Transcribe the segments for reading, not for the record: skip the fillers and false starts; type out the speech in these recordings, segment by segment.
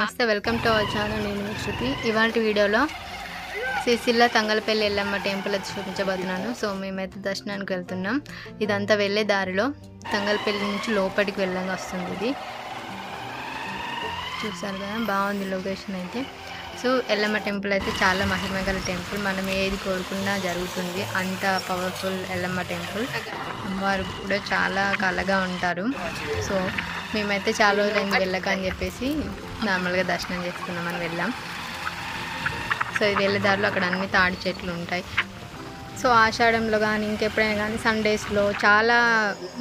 నమస్తే, welcome to our channel. నేను మీ శృతి. ఇవాళ వీడియోలో సిరిసిల్ల తంగలపల్లి ఎల్లమ్మ టెంపుల్ అది చూపించబోతున్నాను. సో మేమైతే దర్శనానికి వెళ్తున్నాం. ఇదంతా వెళ్ళే దారిలో తంగలపల్లి నుంచి లోపలికి వెళ్ళంగా వస్తుంది. ఇది చూసారు కదా, బాగుంది లొకేషన్ అయితే. సో ఎల్లమ్మ టెంపుల్ అయితే చాలా మహిమగల టెంపుల్. మనం ఏది కోరుకున్నా జరుగుతుంది, అంత పవర్ఫుల్ ఎల్లమ్మ టెంపుల్. అమ్మవారు కూడా చాలా కళగా ఉంటారు. సో మేమైతే చాలా రోజులైంది వెళ్ళక అని చెప్పేసి నార్మల్గా దర్శనం చేసుకున్నామని వెళ్ళాం. సో ఇది వెళ్ళే దారిలో అక్కడ అన్ని తాడి చెట్లు ఉంటాయి. సో ఆషాఢంలో కానీ ఇంకెప్పుడైనా కానీ సండేస్లో చాలా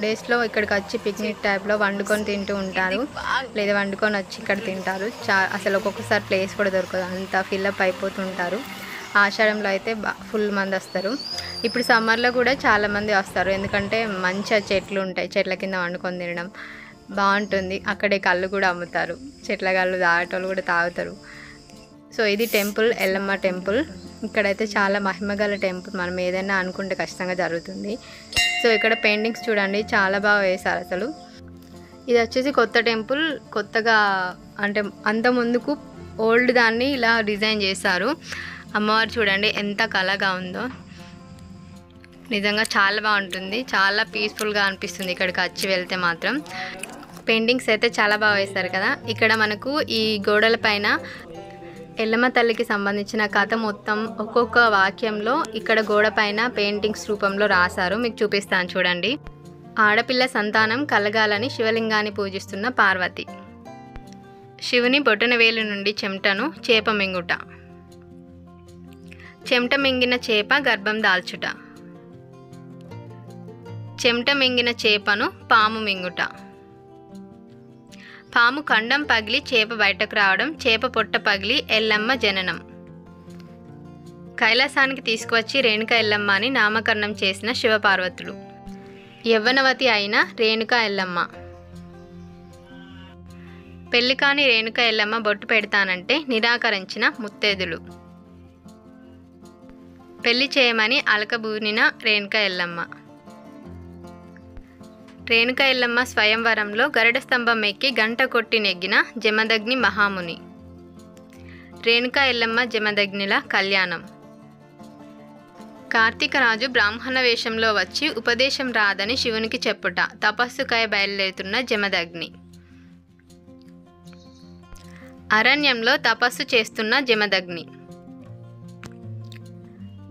డేస్లో ఇక్కడికి వచ్చి పిక్నిక్ టైప్లో వండుకొని తింటూ ఉంటారు, లేదా వండుకొని వచ్చి ఇక్కడ తింటారు. అసలు ఒక్కొక్కసారి ప్లేస్ కూడా దొరకదు, అంత ఫిల్అప్ అయిపోతుంటారు. ఆషాఢంలో అయితే ఫుల్ మంది వస్తారు. ఇప్పుడు సమ్మర్లో కూడా చాలామంది వస్తారు, ఎందుకంటే మంచిగా చెట్లు ఉంటాయి, చెట్ల కింద వండుకొని తినడం బాగుంటుంది. అక్కడే కళ్ళు కూడా అమ్ముతారు, చెట్ల కళ్ళు తాగేటోళ్ళు కూడా తాగుతారు. సో ఇది టెంపుల్, ఎల్లమ్మ టెంపుల్. ఇక్కడైతే చాలా మహిమగల టెంపుల్. మనం ఏదైనా అనుకుంటే ఖచ్చితంగా జరుగుతుంది. సో ఇక్కడ పెయింటింగ్స్ చూడండి, చాలా బాగా వేశారు అసలు. ఇది వచ్చేసి కొత్త టెంపుల్, కొత్తగా అంటే అంత ముందుకు ఓల్డ్ దాన్ని ఇలా డిజైన్ చేశారు. అమ్మవారు చూడండి ఎంత కళగా ఉందో, నిజంగా చాలా బాగుంటుంది, చాలా పీస్ఫుల్గా అనిపిస్తుంది ఇక్కడికి వచ్చి వెళ్తే మాత్రం. పెయింటింగ్స్ అయితే చాలా బాగా వేశారు కదా. ఇక్కడ మనకు ఈ గోడల పైన ఎల్లమ్మ తల్లికి సంబంధించిన కథ మొత్తం ఒక్కొక్క వాక్యంలో ఇక్కడ గోడ పైన పెయింటింగ్స్ రూపంలో రాశారు. మీకు చూపిస్తాను చూడండి. ఆడపిల్ల సంతానం కలగాలని శివలింగాన్ని పూజిస్తున్న పార్వతి, శివుని బొటనవేలు నుండి చెమటను చేప మింగుట, చెమట మింగిన చేప గర్భం దాల్చుట, చెమట మింగిన చేపను పాము మింగుట, పాము ఖండం పగిలి చేప బయటకు రావడం, చేప పొట్ట పగిలి ఎల్లమ్మ జననం, కైలాసానికి తీసుకువచ్చి రేణుక ఎల్లమ్మ అని నామకరణం చేసిన శివపార్వతులు, యవ్వనవతి అయిన రేణుక ఎల్లమ్మ, పెళ్లి కాని రేణుక ఎల్లమ్మ బొట్టు పెడతానంటే నిరాకరించిన ముత్తేదులు, పెళ్లి చేయమని అలకబూనిన రేణుక ఎల్లమ్మ, రేణుక ఎల్లమ్మ స్వయంవరంలో గరుడ స్తంభం ఎక్కి గంట కొట్టి నెగ్గిన జమదగ్ని మహాముని, రేణుక ఎల్లమ్మ జమదగ్నిల కళ్యాణం, కార్తీకరాజు బ్రాహ్మణ వేషంలో వచ్చి ఉపదేశం రాదని శివునికి చెప్పుట, తపస్సుకై బయలుదేరుతున్న జమదగ్ని, అరణ్యంలో తపస్సు చేస్తున్న జమదగ్ని,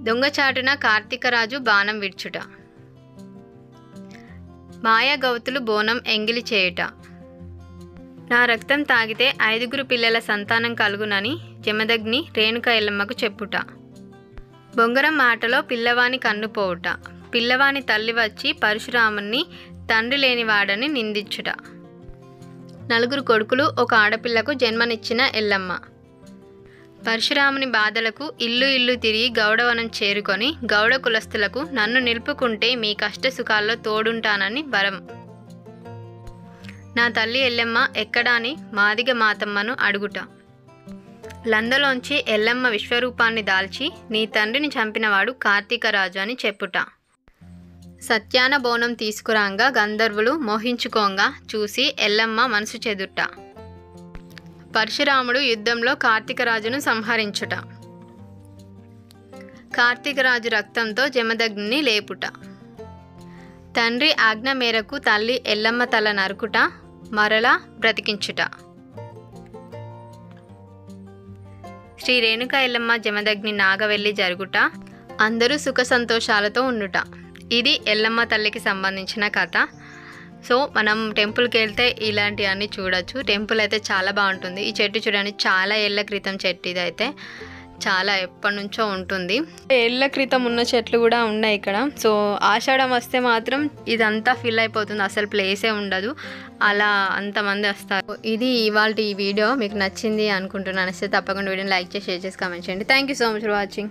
దొంగచాటున కార్తీకరాజు బాణం విడ్చుట, మాయాగౌతులు బోనం ఎంగిలి చేయుట, నా రక్తం తాగితే 5 పిల్లల సంతానం కలుగునని జమదగ్ని రేణుక ఎల్లమ్మకు చెప్పుట, బొంగరం మాటలో పిల్లవాని కన్నుపోవుట, పిల్లవాని తల్లి వచ్చి పరశురాముని తండ్రి లేనివాడని నిందించుట, 4 కొడుకులు ఒక ఆడపిల్లకు జన్మనిచ్చిన ఎల్లమ్మ, పరశురాముని బాధలకు ఇల్లు ఇల్లు తిరిగి గౌడవనం చేరుకొని గౌడ కులస్తులకు నన్ను నిలుపుకుంటే మీ కష్ట సుఖాల్లో తోడుంటానని వరం, నా తల్లి ఎల్లమ్మ ఎక్కడాని మాదిగ మాతమ్మను అడుగుట, లందలోంచి ఎల్లమ్మ విశ్వరూపాన్ని దాల్చి నీ తండ్రిని చంపినవాడు కార్తీకరాజు అని చెప్పుట, సత్యాన బోనం తీసుకురాంగా గంధర్వులు మోహించుకోంగా చూసి ఎల్లమ్మ మనసు చెదుట, పరశురాముడు యుద్ధంలో కార్తీకరాజును సంహరించుట, కార్తీకరాజు రక్తంతో జమదగ్నిని లేపుట, తండ్రి ఆజ్ఞ మేరకు తల్లి ఎల్లమ్మ తల నరుకుట, మరలా బ్రతికించుట, శ్రీ రేణుక ఎల్లమ్మ జమదగ్ని నాగవెల్లి జరుగుట, అందరూ సుఖ సంతోషాలతో ఉండుట. ఇది ఎల్లమ్మ తల్లికి సంబంధించిన కథ. సో మనం టెంపుల్కి వెళ్తే ఇలాంటివన్నీ చూడొచ్చు. టెంపుల్ అయితే చాలా బాగుంటుంది. ఈ చెట్టు చూడండి, చాలా ఏళ్ళ క్రితం చెట్టు, ఇది అయితే చాలా ఎప్పటి నుంచో ఉంటుంది. ఏళ్ళ క్రితం ఉన్న చెట్లు కూడా ఉన్నాయి ఇక్కడ. సో ఆషాఢం వస్తే మాత్రం ఇదంతా ఫిల్ అయిపోతుంది, అసలు ప్లేసే ఉండదు, అలా అంతమంది వస్తారు. ఇది ఇవాళ ఈ వీడియో మీకు నచ్చింది అనుకుంటున్నాను. తప్పకుండా వీడియోని లైక్ చేసి షేర్ చేసి కామెంట్ చేయండి. Thank you so much for watching.